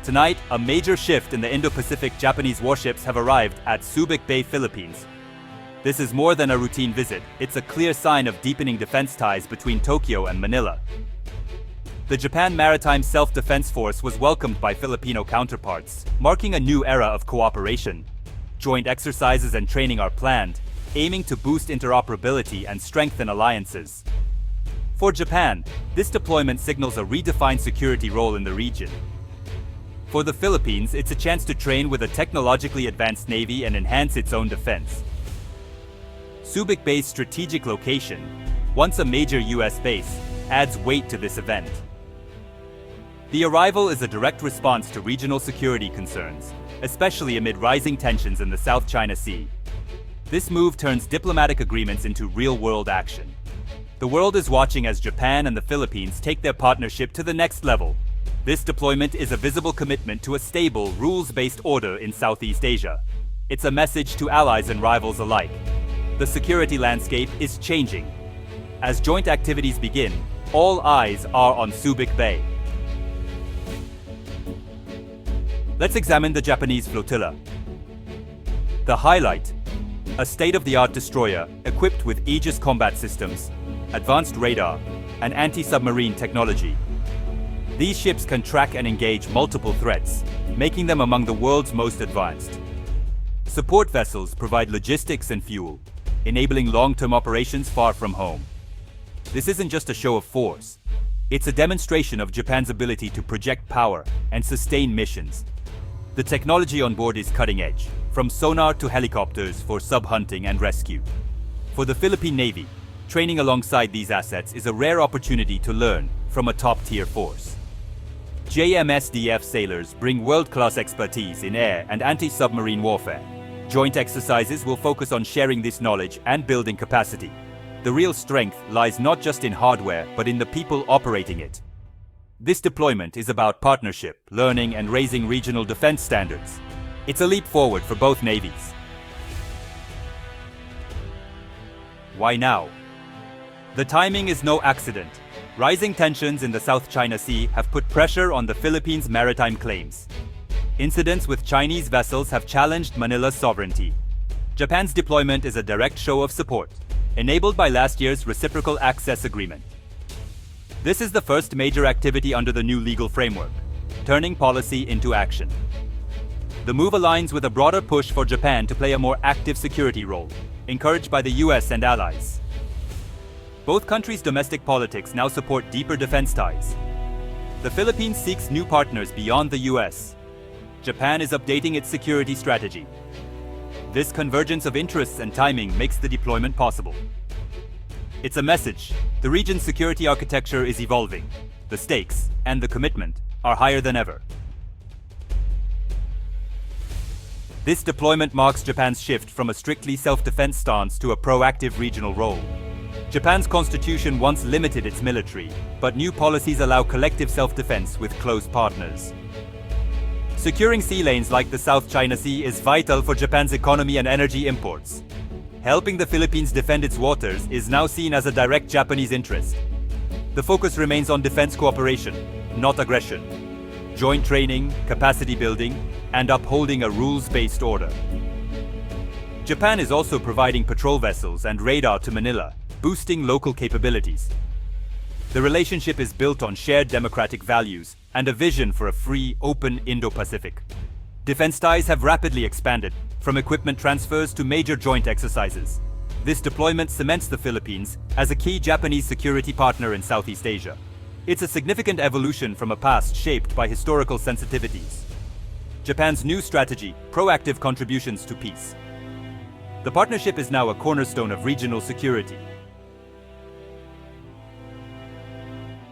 Tonight, a major shift in the Indo-Pacific. Japanese warships have arrived at Subic Bay, Philippines. This is more than a routine visit, it's a clear sign of deepening defense ties between Tokyo and Manila. The Japan Maritime Self-Defense Force was welcomed by Filipino counterparts, marking a new era of cooperation. Joint exercises and training are planned, aiming to boost interoperability and strengthen alliances. For Japan, this deployment signals a redefined security role in the region. For the Philippines, it's a chance to train with a technologically advanced navy and enhance its own defense. Subic Bay's strategic location, once a major US base, adds weight to this event. The arrival is a direct response to regional security concerns, especially amid rising tensions in the South China Sea. This move turns diplomatic agreements into real-world action. The world is watching as Japan and the Philippines take their partnership to the next level. This deployment is a visible commitment to a stable, rules-based order in Southeast Asia. It's a message to allies and rivals alike. The security landscape is changing. As joint activities begin, all eyes are on Subic Bay. Let's examine the Japanese flotilla. The highlight: a state-of-the-art destroyer equipped with Aegis combat systems, advanced radar, and anti-submarine technology. These ships can track and engage multiple threats, making them among the world's most advanced. Support vessels provide logistics and fuel, enabling long-term operations far from home. This isn't just a show of force. It's a demonstration of Japan's ability to project power and sustain missions. The technology on board is cutting-edge, from sonar to helicopters for sub-hunting and rescue. For the Philippine Navy, training alongside these assets is a rare opportunity to learn from a top-tier force. JMSDF sailors bring world-class expertise in air and anti-submarine warfare. Joint exercises will focus on sharing this knowledge and building capacity. The real strength lies not just in hardware, but in the people operating it. This deployment is about partnership, learning, and raising regional defense standards. It's a leap forward for both navies. Why now? The timing is no accident. Rising tensions in the South China Sea have put pressure on the Philippines' maritime claims. Incidents with Chinese vessels have challenged Manila's sovereignty. Japan's deployment is a direct show of support, enabled by last year's Reciprocal Access Agreement. This is the first major activity under the new legal framework, turning policy into action. The move aligns with a broader push for Japan to play a more active security role, encouraged by the US and allies. Both countries' domestic politics now support deeper defense ties. The Philippines seeks new partners beyond the US. Japan is updating its security strategy. This convergence of interests and timing makes the deployment possible. It's a message. The region's security architecture is evolving. The stakes and the commitment are higher than ever. This deployment marks Japan's shift from a strictly self-defense stance to a proactive regional role. Japan's constitution once limited its military, but new policies allow collective self-defense with close partners. Securing sea lanes like the South China Sea is vital for Japan's economy and energy imports. Helping the Philippines defend its waters is now seen as a direct Japanese interest. The focus remains on defense cooperation, not aggression. Joint training, capacity building, and upholding a rules-based order. Japan is also providing patrol vessels and radar to Manila, boosting local capabilities. The relationship is built on shared democratic values and a vision for a free, open Indo-Pacific. Defense ties have rapidly expanded, from equipment transfers to major joint exercises. This deployment cements the Philippines as a key Japanese security partner in Southeast Asia. It's a significant evolution from a past shaped by historical sensitivities. Japan's new strategy, proactive contributions to peace. The partnership is now a cornerstone of regional security.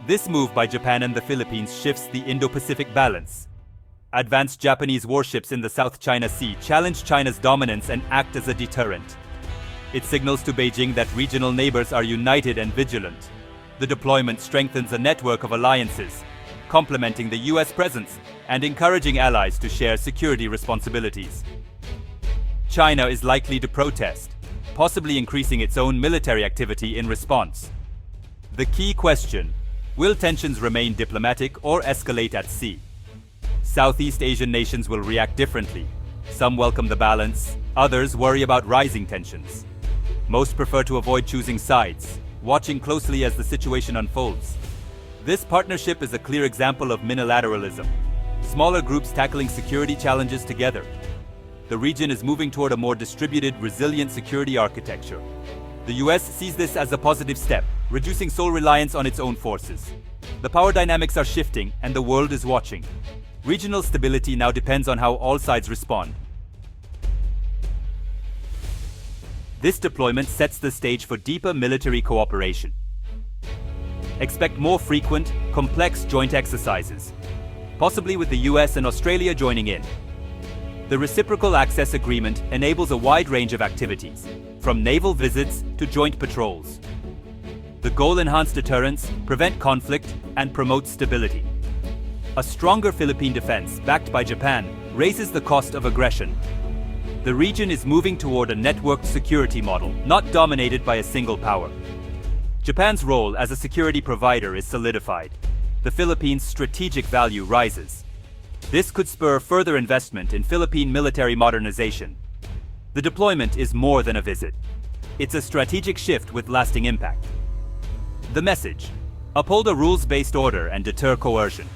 This move by Japan and the Philippines shifts the Indo-Pacific balance. Advanced Japanese warships in the South China Sea challenge China's dominance and act as a deterrent. It signals to Beijing that regional neighbors are united and vigilant. The deployment strengthens a network of alliances, complementing the US presence and encouraging allies to share security responsibilities. China is likely to protest, possibly increasing its own military activity in response. The key question: will tensions remain diplomatic or escalate at sea? Southeast Asian nations will react differently. Some welcome the balance, others worry about rising tensions. Most prefer to avoid choosing sides, watching closely as the situation unfolds. This partnership is a clear example of minilateralism. Smaller groups tackling security challenges together. The region is moving toward a more distributed, resilient security architecture. The US sees this as a positive step, reducing sole reliance on its own forces. The power dynamics are shifting, and the world is watching. Regional stability now depends on how all sides respond. This deployment sets the stage for deeper military cooperation. Expect more frequent, complex joint exercises, possibly with the US and Australia joining in. The Reciprocal Access Agreement enables a wide range of activities, from naval visits to joint patrols. The goal: enhance deterrence, prevent conflict, and promote stability. A stronger Philippine defense, backed by Japan, raises the cost of aggression. The region is moving toward a networked security model, not dominated by a single power. Japan's role as a security provider is solidified. The Philippines' strategic value rises. This could spur further investment in Philippine military modernization. The deployment is more than a visit. It's a strategic shift with lasting impact. The message: uphold a rules-based order and deter coercion.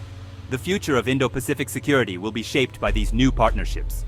The future of Indo-Pacific security will be shaped by these new partnerships.